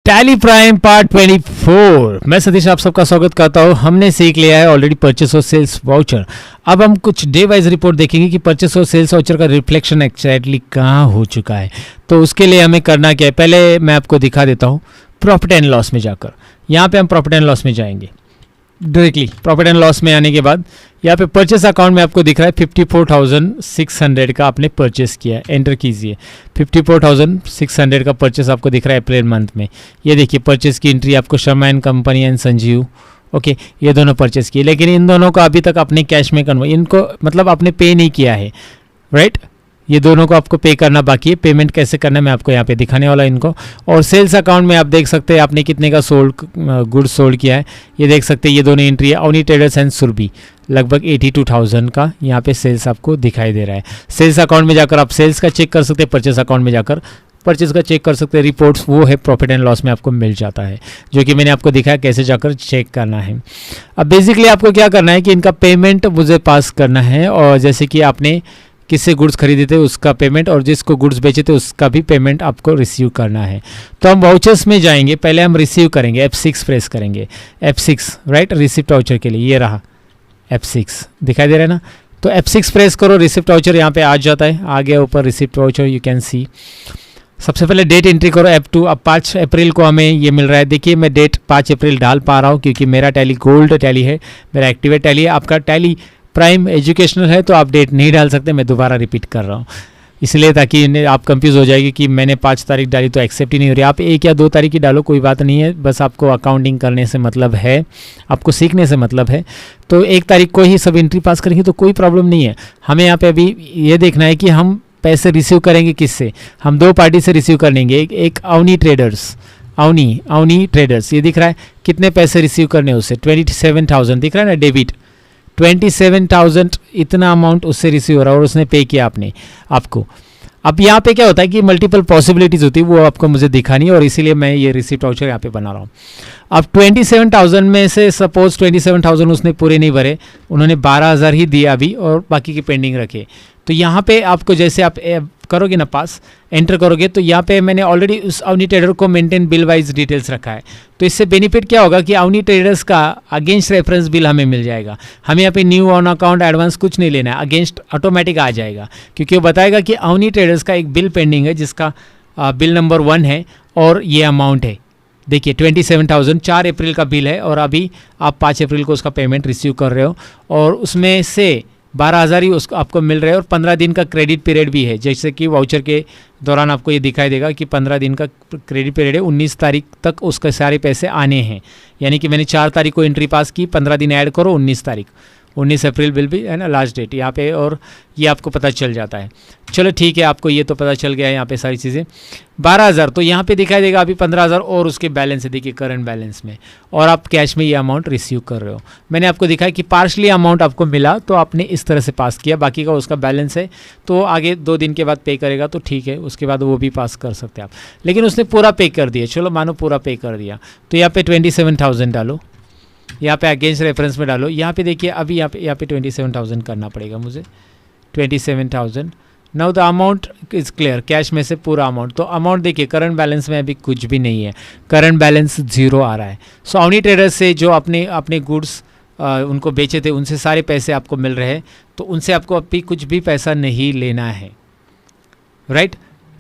Tally prime part 24। मैं सतीश आप सबका स्वागत करता हूँ। हमने सीख लिया है ऑलरेडी परचेस और सेल्स वाउचर। अब हम कुछ डे वाइज रिपोर्ट देखेंगे कि परचेस और सेल्स वाउचर का रिफ्लेक्शन एक्चुअली कहाँ हो चुका है। तो उसके लिए हमें करना क्या है, पहले मैं आपको दिखा देता हूँ प्रॉफिट एंड लॉस में जाकर। यहाँ पे हम प्रॉफिट एंड लॉस में जाएंगे डायरेक्टली। प्रॉफिट एंड लॉस में आने के बाद यहाँ पे परचेस अकाउंट में आपको दिख रहा है 54,600 का आपने परचेस किया है। एंटर कीजिए। 54,600 का परचेस आपको दिख रहा है अप्रैल मंथ में। ये देखिए परचेस की एंट्री आपको Sharma and company and Sanjeev, okay, ये दोनों परचेस किए, लेकिन इन दोनों को अभी तक अपने कैश में कन्वर्ट, इनको मतलब आपने पे नहीं किया है, राइट। ये दोनों को आपको पे करना बाकी है। पेमेंट कैसे करना है मैं आपको यहाँ पे दिखाने वाला इनको। और सेल्स अकाउंट में आप देख सकते हैं आपने कितने का गुड्स सोल्ड किया है। ये देख सकते हैं ये दोनों एंट्री है। अवनी ट्रेडर्स एंड सुरभि लगभग 82,000 का यहाँ पे सेल्स आपको दिखाई दे रहा है। सेल्स अकाउंट में जाकर आप सेल्स का चेक कर सकते हैं, परचेस अकाउंट में जाकर परचेस का चेक कर सकते हैं। रिपोर्ट्स वो है प्रॉफिट एंड लॉस में आपको मिल जाता है, जो कि मैंने आपको दिखाया कैसे जाकर चेक करना है। अब बेसिकली आपको क्या करना है कि इनका पेमेंट मुझे पास करना है, और जैसे कि आपने किससे गुड्स खरीदे थे उसका पेमेंट और जिसको गुड्स बेचे थे उसका भी पेमेंट आपको रिसीव करना है। तो हम वाउचर्स में जाएंगे, पहले हम रिसीव करेंगे, F6 प्रेस करेंगे। F6 राइट, रिसिप्ट वाउचर के लिए ये रहा F6 दिखाई दे रहा है ना। तो F6 प्रेस करो, रिसिप्ट वाउचर यहाँ पे आ जाता है। आ गया ऊपर receipt voucher, you can see. सबसे पहले डेट एंट्री करो F2। अब 5 अप्रैल को हमें ये मिल रहा है। देखिए मैं डेट 5 अप्रैल डाल पा रहा हूँ क्योंकि मेरा टैली गोल्ड टैली है, मेरा एक्टिवेट टैली है। आपका टैली प्राइम एजुकेशनल है तो आप डेट नहीं डाल सकते। मैं दोबारा रिपीट कर रहा हूँ इसलिए, ताकि आप कंफ्यूज हो जाएगी कि मैंने 5 तारीख डाली तो एक्सेप्ट ही नहीं हो रही। आप 1 या 2 तारीख की डालो, कोई बात नहीं है। बस आपको अकाउंटिंग करने से मतलब है, आपको सीखने से मतलब है। तो 1 तारीख को ही सब एंट्री पास करेंगे तो कोई प्रॉब्लम नहीं है। हमें यहाँ पे अभी ये देखना है कि हम पैसे रिसीव करेंगे किससे। हम 2 पार्टी से रिसीव करेंगे। एक अवनी ट्रेडर्स, अवनी ट्रेडर्स, ये दिख रहा है कितने पैसे रिसीव करने उससे 27,000 दिख रहा है ना, डेबिट 27,000 इतना अमाउंट उससे रिसीव हो रहा है और उसने पे किया आपको। अब यहाँ पे क्या होता है कि मल्टीपल पॉसिबिलिटीज़ होती है, वो आपको मुझे दिखानी है और इसीलिए मैं ये रिसिप्ट वाउचर यहाँ पे बना रहा हूँ। अब 27,000 में से सपोज 27,000 उसने पूरे नहीं भरे, उन्होंने 12,000 ही दिया अभी और बाकी की पेंडिंग रखे। तो यहाँ पे आपको जैसे आप करोगे ना पास, एंटर करोगे तो यहाँ पे मैंने ऑलरेडी उस अवनी ट्रेडर को मेंटेन बिल वाइज डिटेल्स रखा है। तो इससे बेनिफिट क्या होगा कि अवनी ट्रेडर्स का अगेंस्ट रेफरेंस बिल हमें मिल जाएगा। हमें यहाँ पे न्यू ऑन अकाउंट एडवांस कुछ नहीं लेना है, अगेंस्ट ऑटोमेटिक आ जाएगा क्योंकि वो बताएगा कि अवनी ट्रेडर्स का एक बिल पेंडिंग है जिसका बिल नंबर 1 है और ये अमाउंट है। देखिए 27,000 4 अप्रैल का बिल है और अभी आप 5 अप्रैल को उसका पेमेंट रिसीव कर रहे हो और उसमें से 12,000 ही उसको आपको मिल रहे हैं और 15 दिन का क्रेडिट पीरियड भी है। जैसे कि वाउचर के दौरान आपको ये दिखाई देगा कि 15 दिन का क्रेडिट पीरियड है। 19 तारीख तक उसके सारे पैसे आने हैं, यानी कि मैंने 4 तारीख को एंट्री पास की, 15 दिन ऐड करो, 19 तारीख 19 अप्रैल बिल भी है ना लास्ट डेट यहाँ पे, और ये आपको पता चल जाता है। चलो ठीक है, आपको ये तो पता चल गया है यहाँ पे सारी चीज़ें। 12,000 तो यहाँ पे दिखाई देगा अभी 15,000 और उसके बैलेंस है, देखिए करंट बैलेंस में, और आप कैश में ये अमाउंट रिसीव कर रहे हो। मैंने आपको दिखाया कि पार्शली अमाउंट आपको मिला तो आपने इस तरह से पास किया, बाकी का उसका बैलेंस है तो आगे 2 दिन के बाद पे करेगा तो ठीक है, उसके बाद वो भी पास कर सकते हैं आप। लेकिन उसने पूरा पे कर दिया, चलो मानो पूरा पे कर दिया तो यहाँ पे 27,000 डालो, यहाँ पे अगेंस्ट रेफरेंस में डालो। यहाँ पे देखिए अभी यहाँ पे 27,000 करना पड़ेगा मुझे, 27,000। Now the amount is clear, cash में से पूरा अमाउंट। तो अमाउंट देखिए करंट बैलेंस में अभी कुछ भी नहीं है, करंट बैलेंस 0 आ रहा है। सो अवनी ट्रेडर्स से जो अपने गुड्स उनको बेचे थे उनसे सारे पैसे आपको मिल रहे हैं, तो उनसे आपको अभी कुछ भी पैसा नहीं लेना है, राइट।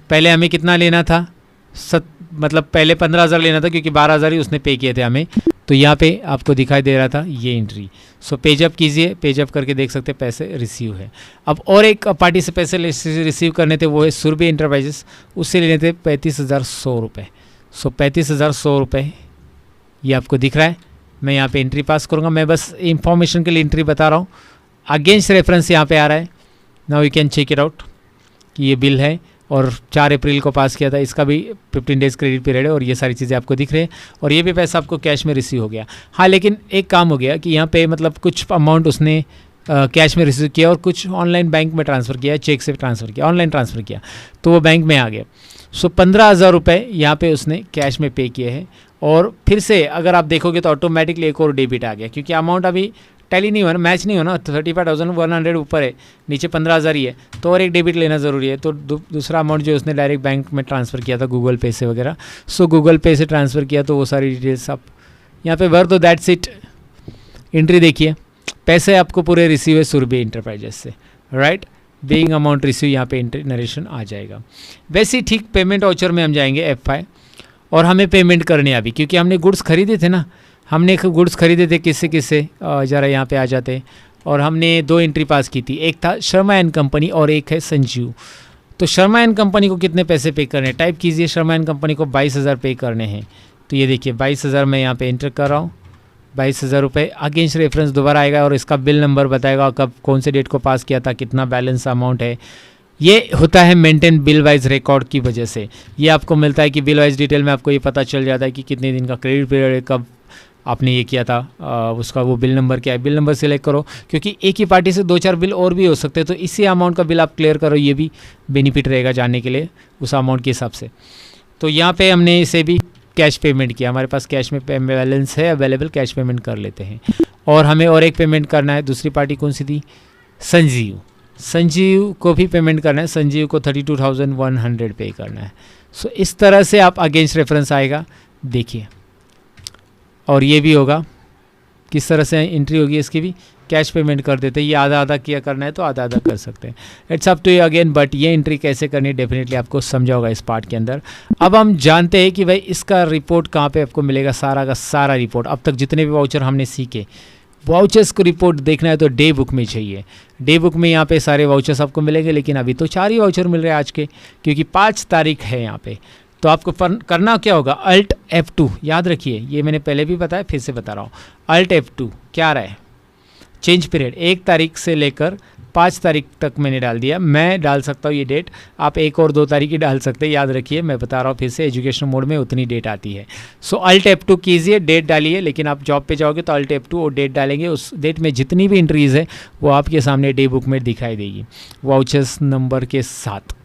पहले हमें कितना लेना था, मतलब पहले 15,000 लेना था क्योंकि 12,000 ही उसने पे किए थे हमें। तो यहाँ पे आपको दिखाई दे रहा था ये एंट्री। सो पेजअप कीजिए, पेजअप करके देख सकते हैं पैसे रिसीव है। अब और एक पार्टी से पैसे रिसीव करने थे, वो है सुरभि इंटरप्राइजेस, उससे लेने थे 35,100 रुपये। सो 35,100 रुपये ये आपको दिख रहा है। मैं यहाँ पे एंट्री पास करूँगा, मैं बस इंफॉर्मेशन के लिए एंट्री बता रहा हूँ। अगेंस्ट रेफरेंस यहाँ पे आ रहा है, now you can check it out कि ये बिल है और 4 अप्रैल को पास किया था, इसका भी 15 डेज़ क्रेडिट पीरियड है और ये सारी चीज़ें आपको दिख रही है और ये भी पैसा आपको कैश में रिसीव हो गया। हाँ लेकिन एक काम हो गया कि यहाँ पे मतलब कुछ अमाउंट उसने कैश में रिसीव किया और कुछ ऑनलाइन बैंक में ट्रांसफ़र किया, चेक से ट्रांसफ़र किया, ऑनलाइन ट्रांसफ़र किया तो वो बैंक में आ गया। सो 15,000 रुपये यहाँ पे उसने कैश में पे किए हैं और फिर से अगर आप देखोगे तो ऑटोमेटिकली एक और डेबिट आ गया क्योंकि अमाउंट अभी टैली नहीं हो ना, मैच नहीं हो ना, 35,100 ऊपर है, नीचे 15,000 ही है, तो और एक डेबिट लेना ज़रूरी है। तो दूसरा अमाउंट जो उसने डायरेक्ट बैंक में ट्रांसफ़र किया था गूगल पे से वगैरह, सो गूगल पे से ट्रांसफ़र किया, तो वो सारी डिटेल्स आप यहाँ पे भर दो, दैट्स इट। एंट्री देखिए, पैसे आपको पूरे रिसीव है सुरभि इंटरप्राइजेस से, राइट, बीइंग अमाउंट रिसीव यहाँ पे नरेशन आ जाएगा। वैसे ही ठीक पेमेंट वाउचर में हम जाएंगे F5 और हमें पेमेंट करनी है अभी, क्योंकि हमने गुड्स खरीदे थे ना, हमने गुड्स खरीदे थे किससे ज़रा यहाँ पे आ जाते, और हमने 2 एंट्री पास की थी, एक था शर्मा एंड कंपनी और एक है संजीव। तो शर्मा एंड कंपनी को कितने पैसे पे करने हैं, टाइप कीजिए, शर्मा एंड कंपनी को 22,000 पे करने हैं। तो ये देखिए 22,000 मैं यहाँ पे एंटर कर रहा हूँ, 22,000 रुपये अगेंस्ट रेफरेंस दोबारा आएगा और इसका बिल नंबर बताएगा कब कौन से डेट को पास किया था, कितना बैलेंस अमाउंट है। ये होता है मेंटेन बिल वाइज रिकॉर्ड की वजह से, ये आपको मिलता है कि बिल वाइज डिटेल में आपको ये पता चल जाता है कि कितने दिन का क्रेडिट पीरियड है, कब आपने ये किया था, उसका वो बिल नंबर क्या है, बिल नंबर सिलेक्ट करो, क्योंकि एक ही पार्टी से 2-4 बिल और भी हो सकते हैं, तो इसी अमाउंट का बिल आप क्लियर करो, ये भी बेनिफिट रहेगा जानने के लिए उस अमाउंट के हिसाब से। तो यहाँ पे हमने इसे भी कैश पेमेंट किया, हमारे पास कैश में बैलेंस है अवेलेबल, कैश पेमेंट कर लेते हैं। और हमें और एक पेमेंट करना है, दूसरी पार्टी कौन सी थी, संजीव, संजीव को भी पेमेंट करना है, संजीव को 32,100 पे करना है। सो इस तरह से आप अगेंस्ट रेफरेंस आएगा, देखिए, और ये भी होगा, किस तरह से एंट्री होगी इसकी भी, कैश पेमेंट कर देते हैं, ये आधा आधा किया करना है तो आधा आधा कर सकते हैं, it's up to you again, but ये एंट्री कैसे करनी है डेफिनेटली आपको समझा होगा इस पार्ट के अंदर। अब हम जानते हैं कि भाई इसका रिपोर्ट कहाँ पे आपको मिलेगा, सारा का सारा रिपोर्ट, अब तक जितने भी वाउचर हमने सीखे, वाउचर्स को रिपोर्ट देखना है तो डे बुक में चाहिए। डे बुक में यहाँ पे सारे वाउचर्स आपको मिलेंगे, लेकिन अभी तो 4 ही वाउचर मिल रहे हैं आज के, क्योंकि 5 तारीख है यहाँ पे। तो आपको करना क्या होगा, Alt F2, याद रखिए, ये मैंने पहले भी बताया, फिर से बता रहा हूँ, Alt F2 क्या रहा है, चेंज पीरियड 1 तारीख से लेकर 5 तारीख तक मैंने डाल दिया, मैं डाल सकता हूँ ये डेट, आप 1 और 2 तारीख ही डाल सकते हैं, याद रखिए, मैं बता रहा हूँ फिर से, एजुकेशन मोड में उतनी डेट आती है। सो Alt F2 कीजिए, डेट डालिए, लेकिन आप जॉब पे जाओगे तो Alt F2 और डेट डालेंगे, उस डेट में जितनी भी एंट्रीज़ है वो आपके सामने डे बुक में दिखाई देगी, वाउचर्स नंबर के साथ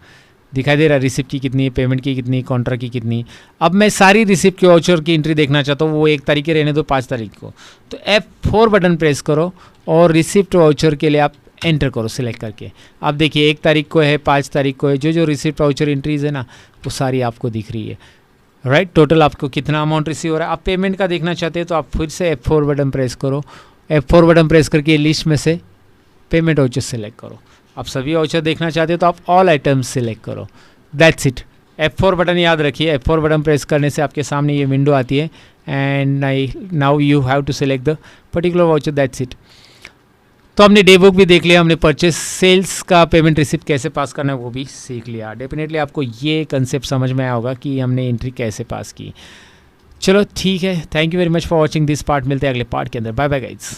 दिखाई दे रहा है, रिसिप्ट की कितनी है, पेमेंट की कितनी, कॉन्ट्रैक्ट की कितनी। अब मैं सारी रिसिप्ट के वाउचर की एंट्री देखना चाहता हूँ, वो 1 तारीख के रहने दो 5 तारीख को, तो F4 बटन प्रेस करो और रिसिप्ट वाउचर के लिए आप एंटर करो सिलेक्ट करके। आप देखिए 1 तारीख को है, 5 तारीख को है, जो रिसिप्ट वाउचर एंट्रीज है ना वो सारी आपको दिख रही है, राइट। टोटल आपको कितना अमाउंट रिसीव हो रहा है। आप पेमेंट का देखना चाहते हैं तो आप फिर से F4 बटन प्रेस करो, F4 बटन प्रेस करके लिस्ट में से पेमेंट वाउचर सेलेक्ट करो। आप सभी वाउचर देखना चाहते हो तो आप ऑल आइटम्स सिलेक्ट करो, दैट्स इट। F4 बटन याद रखिए, F4 बटन प्रेस करने से आपके सामने ये विंडो आती है, and now you have to select the particular voucher, that's it. तो हमने डे बुक भी देख लिया, हमने परचेस सेल्स का पेमेंट रिसिप्ट कैसे पास करना है वो भी सीख लिया। डेफिनेटली आपको ये कंसेप्ट समझ में आया होगा कि हमने एंट्री कैसे पास की। चलो ठीक है, thank you very much for watching this part, मिलते हैं अगले पार्ट के अंदर, बाय बाय गाइज।